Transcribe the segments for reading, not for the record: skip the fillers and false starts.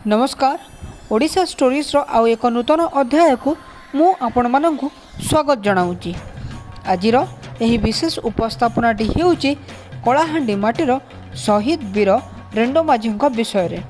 नमस्कार। ओडिशा स्टोरीज रो आउ एक नूतन अध्याय को मु आपण माननकु स्वागत जनाऊँगी। आजिर एही विशेष उपस्थापनाटी हेउची कलाहांडी माटीर शहीद वीर रेंडो माझी विषय रे।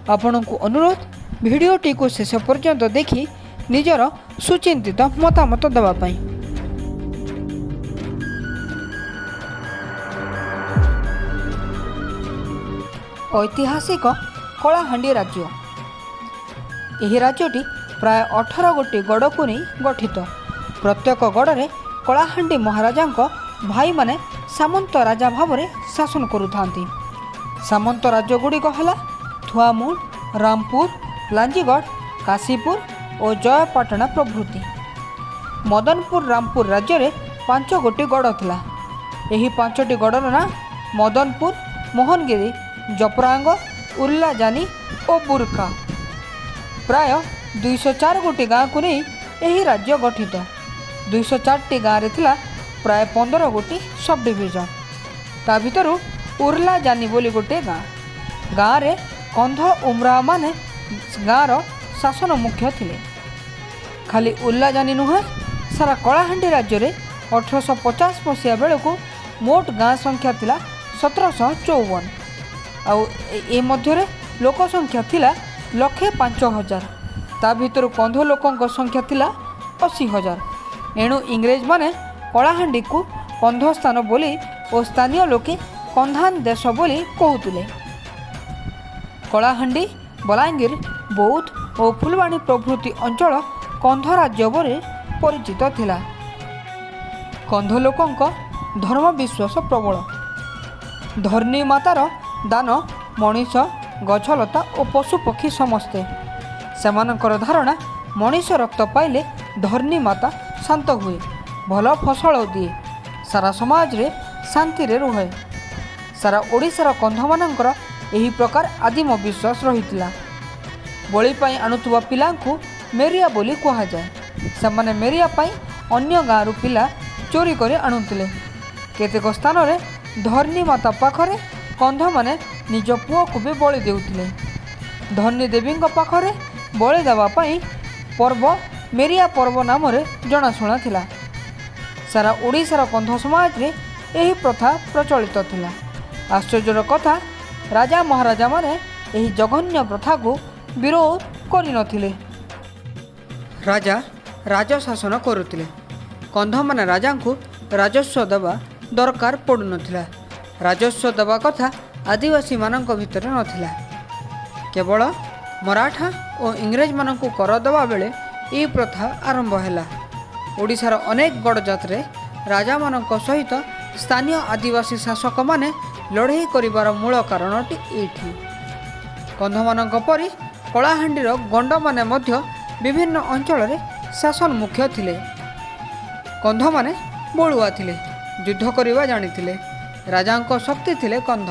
आपणकु अनुरोध भिडियोटी को शेष पर्यंत देखि निजर सुचिंतित मतामत देवा पाई। ऐतिहासिक कलाहांडी राज्य। यह राज्यटी प्राय 18 गोटी गड़ को नहीं गठित। प्रत्येक गड़े कलाहांडी महाराजा भाई माने सामंत राजा भाव में शासन करुथांती। सामंत राज्य गुड़िक है थुआमुड़, रामपुर, लांजीगढ़, काशीपुर और जयपाटना प्रभृति। मदनपुर रामपुर राज्य में 5 गोटी गड़ थिला। यही 5टी गड़र ना मदनपुर, मोहनगिरी, जपरांग, उर्लाजानी और बुरका। प्राय 204 गोटी गाँव को नहीं यही राज्य गठित। 204टी गाँव थिला प्राय 15 गोटी सब डिविजन। ता भीतर उर्लाजानी बोली गोटे गाँव। गाँव रे कंध उमरा माने गाँवर शासन मुख्य थिले। खाली उर्लाजानी नुहे सारा कलाहांडी राज्य में 1850 मसीहा बेलू मोट गाँ संख्या थिला 1754। आउ ए मध्य लोक संख्या थिला 1,05,000। ता भीतर कंध लोकों संख्या थिला 80,000। एणु इंग्रेज माने कलाहांडी को कंध स्थान बोली और स्थानीय लोके कंधान देश बोली कहूतिले। कलाहांडी, बलांगीर, बौद्ध और फुलवाणी प्रभृति अंचल कंध राज्य बोले परिचित थिला। कंध लोकों धर्म विश्वास प्रबल। धरणी मातार दान मनीष, गछलता और पशुपक्षी समस्ते। सेमानकर धारणा मनीष रक्त पाइले धरणी माता शांत हुए, भल फसल दिए, सारा समाज रे शांति रे रुहे। सारा ओडिशार कंध मानकर यही प्रकार आदिम विश्वास रहितिला। बलि पाई आणुथुवा पिलांकु मेरिया बोली कहा जाए। सेमाने मेरिया पाई अन्य गाँव पिला चोरी करे आणुतिले। केतेक स्थान रे धरणी माता पाखरे कंध माने निज पुओ को भी बलि देउतिले। धरणी देवी पाखरे बलि देवा पाई पर्व मेरिया पर्व नाम रे जनाशुना थिला। सारा ओडिशार कंध समाज रे यही प्रथा प्रचलित थिला। आश्चर्यर कथा, राजा महाराजा माने यही जघन्य प्रथा को विरोध करि नथिले। राजा राजशासन करुतिले। कंध माने राजा को राजस्व देवा दरकार पड़ु नथिला। राजस्व देवा कथा आदिवासी मानक भितर नथिला। केवल मराठा और इंग्रेज मानक कर देवा बेले यह प्रथा आरंभ हैला। ओडिशार अनेक गड़ जात्रे राजा मानक सहित स्थानीय आदिवासी शासक माने लड़ाई करिवार मूल कारणटी एठी। कंध मानक परि कलाहांडीर गंड माने मध्य विभिन्न अंचल रे शासन मुख्य थिले। कंध माने बलुआ थिले, युद्ध करिवा जानिथिले। राजांको शक्ति थिले कंध।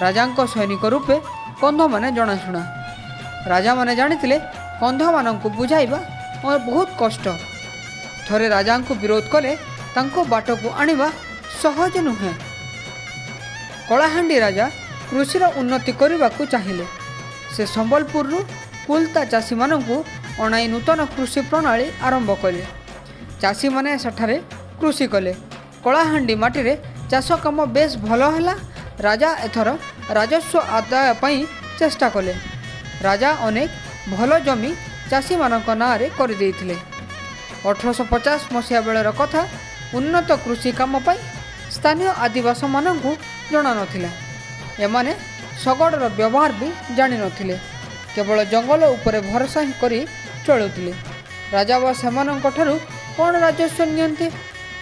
राजांको सैनिक रूपे कंध माने जनाशुना। राजा माने जानिथिले कंध मानंकु बुझाइबा और बहुत कष्ट। थरे राजांकु विरोध कले तांको बाटकु आनिबा सहज नुहे। कलाहांडी राजा कृषिर उन्नति करने चाहिए। से संबलपुर कुलता चाषी मानंकु अणाई नूतन कृषि प्रणाली आरंभ कले। चाषी माने सेठारे कृषि कले। कलाहांडी माटी रे चाष काम बेस भल है। राजा एथर राजस्व आदाय पई चेष्टा कले। राजा अनेक भल जमी चाषी मानक नाँ रे कर देइथिले। 1850 मसीहा बेलर कथा उन्नत कृषि काम पई स्थानीय आदिवासी मानंकु जणा नथिला। एमाने शगड़र व्यवहार भी जानि नथिले। केवल जंगल उपरे भरोसा ही करी चलुथिले। राजा व सेमानंक ठारू कोन राजस्व नियन्ते।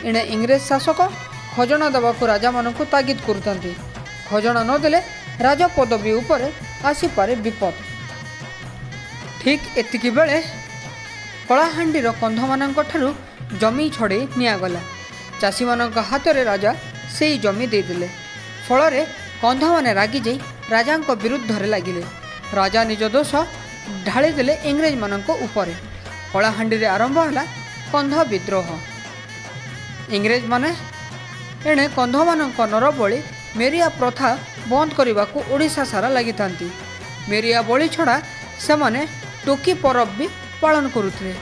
इणे इंग्रेज शासक खजना देवाकू राजा मानंकु तागिद करुतांती। खजना नदेले राजा पदवी उपरे आसीपारे विपद। ठीक एतिकी बेले कलाहांडीर कंध मानंक ठारू जमी छड़े नियागला। चाषी मानंक हाथ रे राजा सेई जमी देदेले। फल कंध माने रागी जाई राजांक विरुद्ध रे लागिले। राजा निज दोष ढाली देले इंग्रेज मानंक उपरे। कलाहांडी रे आरंभ होला कंध विद्रोह। इंग्रेज माने एणे कंध मानंक नरबली मेरिया प्रथा बंद करने को ओडिशा सारा लगी। मेरिया बलि छड़ा सेमाने टोकी परब भी पालन करुଥିଲେ।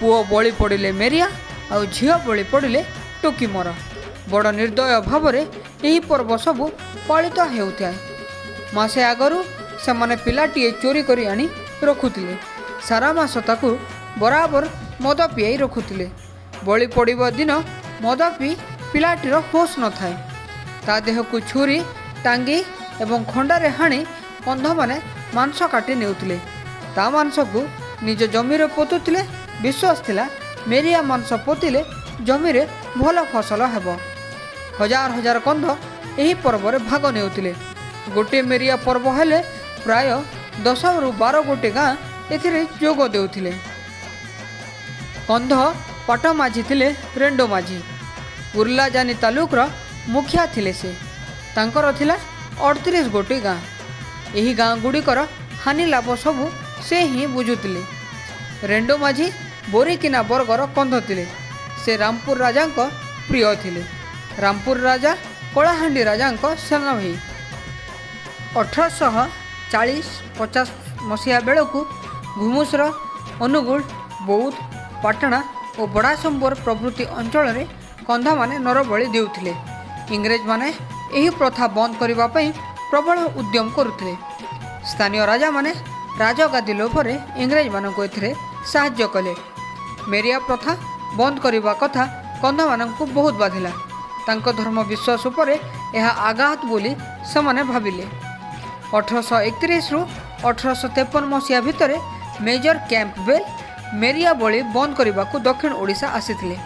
पुओ बलि पड़िले मेरिया आउ झियो बलि पड़िले टोकी मर। बड़ निर्दय भावरे यही पर्व सबु पालित हेउଥାଏ। मासे आगरू सेमाने पिलाटीए चोरी करी आनी रखुଥିଲେ। सारा मास ताकू बराबर मद पियाई रखुଥିଲେ। बलि पड़िबा दिन मद पी पिलाटीर होश न थाए। ता देह को छुरी टांगी एवं खंडारे हाणी कंध माने मांस काटी नेउଥିଲେ। ता मांस को निज जमीरे पोतुଥିଲେ। विश्वास थिला मेरिया मांस पोतिले जमीरे भल फसल हेब। हजार हजार कंध यही पर्व भाग नेउଥିଲେ। गोटे मेरिया पर्व हेले प्राय 10 रु 12 गोटे गाँ एथिरे जोग देउଥିଲେ। कंध पाट माझी थिले रेंडो माझी। उर्लाजानी तालुकर मुखिया थिले से। तांकर थिला 38 गोटे गाँ। यही गाँ गुड़िकर हानि लाभ सबू से ही बुझुଥିଲେ। रेंडो माझी बोरीकिना वर्गर कंध थिले। से रामपुर राजा प्रिय थिले। रामपुर राजा कलाहांडी राजा सेना भाई। 1840-50 मसीहा बेलू घुमुसर अनुगुल बौद्ध पाटणा और बड़ासंबर प्रभृति अंचल कंध माने नरबली देउथिले। इंग्रेज माने यही प्रथा बंद करने प्रबल उद्यम करुଥିଲେ। स्थानीय राजा माने राजगादी लोभरे इंग्रेज मानक एथिरे साहाय्य कले। मेरिया प्रथा बंद करने कथा कंध मानक बहुत बाधिला। तांको धर्म विश्वास उपरे यह आघात बोली सेमाने भाविले। 1831 रु 1853 मसीहा भितर मेजर कैंपबेल मेरिया बलि बंद करने को दक्षिण ओडिशा आसीथिले।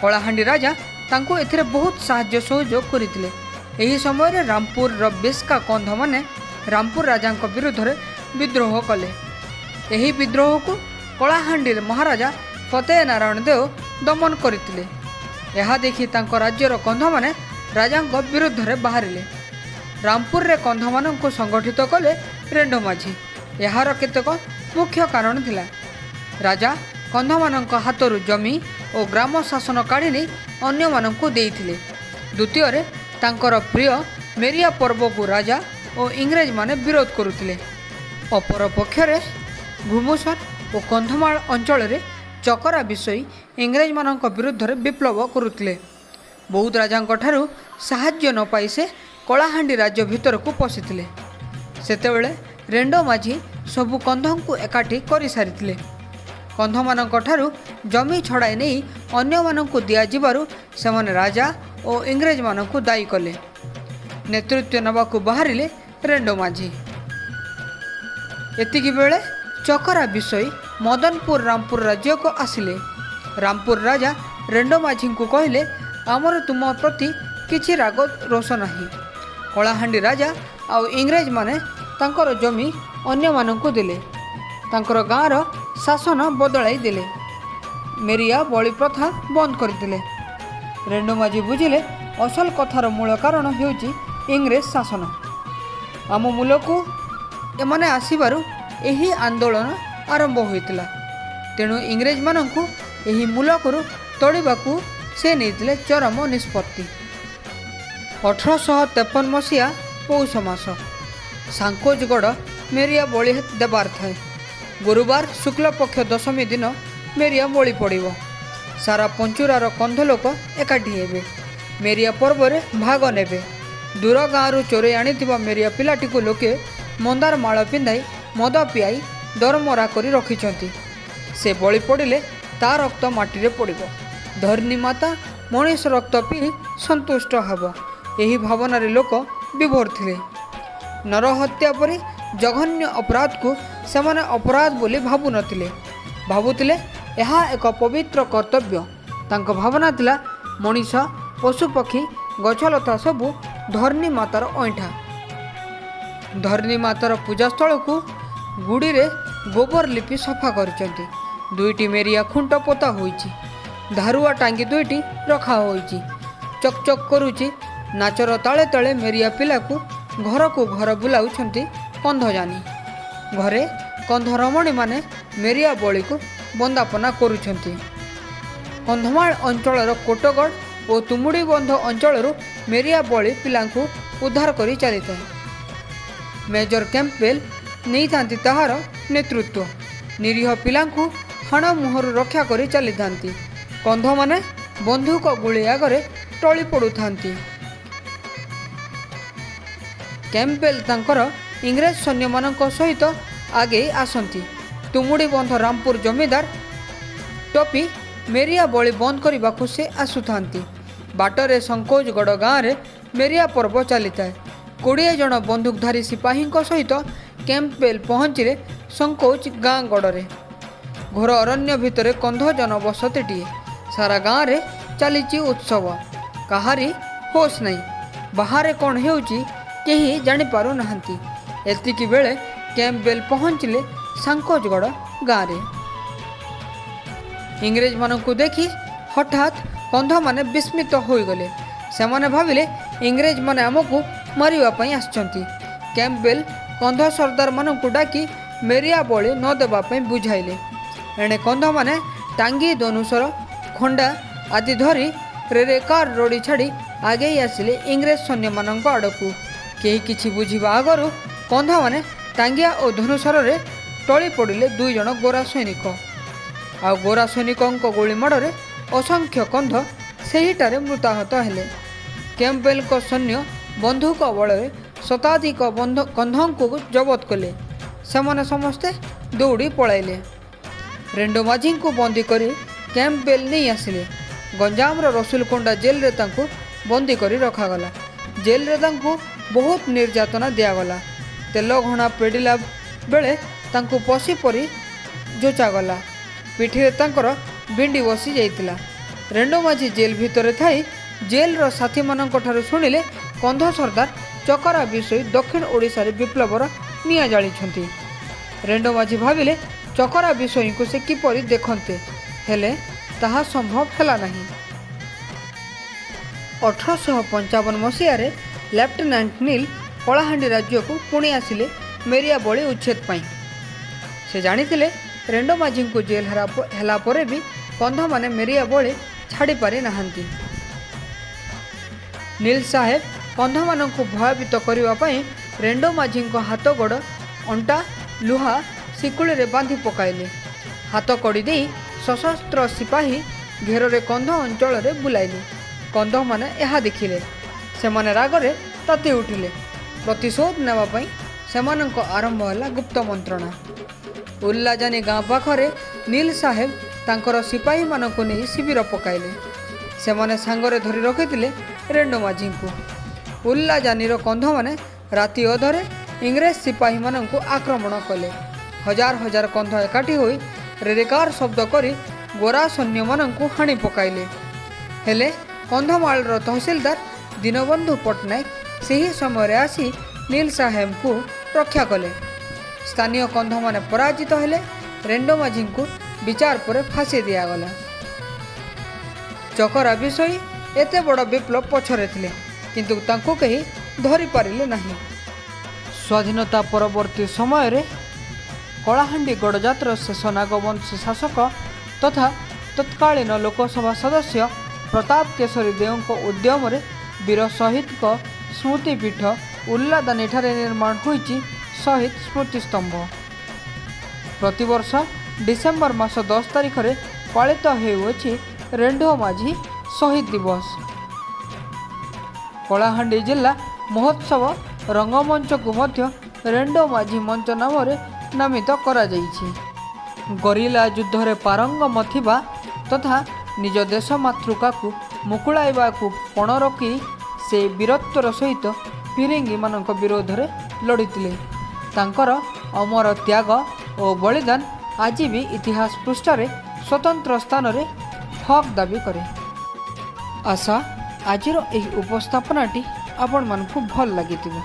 कलाहांडी राजा तांको एथिरे बहुत साहाय्य सहयोग करिथिले। एही समय रे रामपुर बेस्का कंध माने रामपुर राजा विरुद्ध विद्रोह कले। एही विद्रोह को कलाहांडी महाराजा फतेह नारायण देव दमन करथिले। यह देखि तांको राज्यर कंध माने राजा विरुद्ध बाहरिले। रामपुर रे कंध मानक संगठित कले रेंडो माझी। यार केतेक मुख्य कारण थिला। राजा कंध मानक हाथरू जमी और ग्राम शासन काढ़ी अन्य मानक देइथिले। द्वितीय रे तांकर प्रिय मेरिया पर्व को राजा और इंग्रेज माने विरोध करुथिले। अपर पक्षरे घुमुसर और कंधमाल अंचल रे चकरा विषय इंग्रेज मानक विरुद्ध विप्लव करुथिले। बौद्ध राजा ठारू साहाय्य न पाई से कलाहांडी राज्य भीतर को पशिथिले। सेतेबेले रेंडो माझी सबु कंध को एकाठी करि सारिथिले। कंध मानक ठारू जमी छड़ाई नहीं अन्य मानक दिया जिबारु सेमाने राजा और इंग्रेज मानक दायी कले। नेतृत्व नबाकू बाहरिले रेंडो माझी। एतिकी बेले चकरा विषय मदनपुर रामपुर राज्य को आसिले। रामपुर राजा रेंडो माझी को कहले आमर तुम प्रति किछि राग रोष नहीं। कलाहांडी राजा आउ इंग्रेज माने तांकर जमी अन्य मानक देले। तांकर गाँर शासन बदलाई देले। मेरिया बलि प्रथा बंद करथिले। रेंडो माझी बुझिले असल कथार मूल कारण हेउची इंग्रेज शासन। आम मूल को एमाने आसीबारु एही आंदोलन आरंभ होइतिला। तेणु इंग्रेज मानकु एही मूल करू तोड़िबाकू से नेइतिले चरम निष्पत्ति। 1853 मसीहा पौष मास सांकोजगढ़ मेरिया बलि देबार थाए। गुरुवार शुक्ल पक्ष दशमी दिन मेरिया बलि पड़िबो। सारा पंचुरार कंध लोक एकाठी हेबे। मेरिया पर्व रे भाग नेबे। दूर गाँव चोरे आनिथिबा मेरिया पिलाटी को लोके मंदार माल पिंधाई मद पियाई दरमरा करी रखिछंती। से बलि पड़िले ता रक्त माटी रे पड़िबो। धरणी माता मनीष रक्त पी संतुष्ट हेब यही भावनार लोक विभोर थिले। नरहत्या परी जघन्य अपराध को सेमाने अपराध बोली भाबु नथिले। भाबुथिले यह एक पवित्र कर्तव्य। तांको भावना थिला मनीष पशुपक्षी गछलता सबू धरणी मातार ऐठा। धरणी मातार पूजास्थल को गुड़ी रे गोबर लिपि सफा करचंती। दुईटी मेरिया खुंट पोता होईची। धारुआ टांगी दुईटी रखा होईची। चकचक करुची। नाचर ताले ताले मेरिया पिला को घर बुलाउछंती कंध जानी। घरे कंध रमणी माने मेरिया बलि को बंदापना करुछंती। कंधमाल अंचलर कोटगढ़ और तुमुड़ी बंध अंचल मेरिया बलि पिला उद्धार करी चली था। मेजर कैंपबेल नहीं थांती ताहार नेतृत्व। निरीह पिलांकु हाण मुहरु रक्षा करी चली थांती। कंध माने बंधुक गुली आगरे टली पड़ु थांती। कैम्पबेल तांकर इंग्रेज सैन्य मानक सहित आगे आसंती। तुमुड़ी बंध रामपुर जमीदार टोपी मेरिया बलि बंद करने से आसुथांती। बाटरे संकोचगढ़ गाँव में मेरिया पर्व चली था। 20 जन बंदूकधारी सिपाही सहित कैम्पबेल पहुँचले संकोच गाँ गड़े। घोर अरण्य भितर कंध जनबसतीटे। सारा गाँव में चली उत्सव। कहारी होश नहीं। बाहर कौन होउची केही जानिपारु नाहंती। एतिकी बेले कैम्पबेल पहुँचले संकोचगढ़ गाँव में। इंग्रेज मानकु देखि हठात कंध माने विस्मित होइगले। सेमाने भाविले इंग्रेज माने आमकु मारिबा पई आछंती। कैम्पबेल कंध सरदार मानकु डाकी मेरिया बलि न देबा पई बुझाइले। एणे कंध माने टांगी धनुषर खंडा आदि धरी रेरेकार रोड़ी छाड़ी आगे आसिले इंग्रेज सैन्य मानक आड़कू। केही किछि बुझिबा आगरु कंध माने टांगिया और धनुषर रे टली पड़िले 2 जन गोरा सैनिक। आ गोरा सैनिकों गोली माड़े असंख्य कंध सेहिटारे मृताहत हेले। कैम्पबेल को सैन्य बंधुक बल शताधिक कंधों को जबत कले। सेमाने समस्ते दौड़ी पलाइले। रेंडो माझी को बंदी करी कैम्पबेल नहीं आसिले। गंजाम रसुलकोंडा जेल रे तांको बंदी करी रखागला। जेल रे तांको बहुत निर्यातना दियागला। तेल घणा पेडिला बेले तांको पशी परी जोचागला। पिठीरे तांकर बिंडी बसी जाइतिला। रेंडो माझी जेल भितर थाई जेल रो साथी मानक ठारु सुनिले कंध सरदार चकरा विषय दक्षिण ओडिशा रे विप्लवर निया जाली छंती। रेंडो माझी भाविले चकरा विषय को से किपरि देखंते, हेले ताहा संभव हैला नहीं। 1855 मसीह रे लेफ्टिनेंट नील कलाहांडी राज्य को पुणी आसिले मेरिया बलि उच्छेद पाई। से जानिथिले रेंडो माझी को जेल हेला परे भी कंध माने मेरिया बलि छाड़ी पारि नाहंती। नील साहेब कंध मान को भयभीत करने रेंडो माझी को हाथ गोड़ अंटा लुहा शिकुड़ी रे बांधि पकाइले। हाथ कड़ी दे सशस्त्र सिपाही घेर कंध अंचल रे बुलाइले। कंध माने यह देखिले। सेमाने रागरे ताती उठिले। प्रतिशोध नेबा पई सेमानंको आरंभ होला गुप्त मंत्रणा। उल्लाजानी गाँ पाखरे नील साहेब तांकर सिपाही मानक नहीं शिविर पकाइले। सेमाने सांगरे धरी रखिथिले रेंडो माझी को। उल्लाजानीर कंध माने राति अधरे इंग्रेज सिपाही मानक आक्रमण कले। हजार हजार कंध एकाठी होई रेरेकार शब्द करी गोरा सैन्य मानक हाणी पकाइले। हेले कंधमालर तहसीलदार दीनबंधु पट्टनायक सही समय आसी नील साहेब को रक्षा कले। स्थानीय कंध माने पराजित हेले। रेंडो माझी को विचार पर फांसी दियागला। चकरा विषय एते बड़ विप्लव पछरे थिले, किंतु तांको कहीं धरी पारिले नहीं। स्वाधीनता परवर्ती समय रे कलाहांडी गड़जातर शेष नागवंशी शासक तथा तत्कालीन लोकसभा सदस्य प्रताप केशरी देव को उद्यम रे वीर शहीद को स्मृतिपीठ उल्लादानी ठारे निर्माण होईची शहीद स्मृतिस्तंभ। प्रतिवर्ष डिसेम्बर मास 10 तारिख रे पालित हेउछि रेंडो माझी शहीद दिवस। कलाहांडी जिला महोत्सव रंगमंच को मध्य रेंडो माझी मंच नाम रे नामित करा जाइछि। गरिला युद्ध रे पारंगम थिबा तथा निज देश मातृका को मुकुलाइबा को पण रखी से वीरत्वर सहित फिरिंगी मानक विरोध रे लड़ितिले। तांकर अमर त्याग और बलिदान आज भी इतिहास पृष्ठ रे स्वतंत्र स्थान रे हक दाबी करे। आशा आजिर एही उपस्थापनाटी आपण मानकु भल लागिथिबो।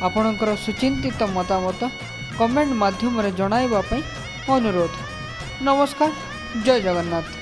आपणकर सुचिंतित मतामत कमेंट माध्यम रे जणाइबा पई अनुरोध। नमस्कार। जय जगन्नाथ।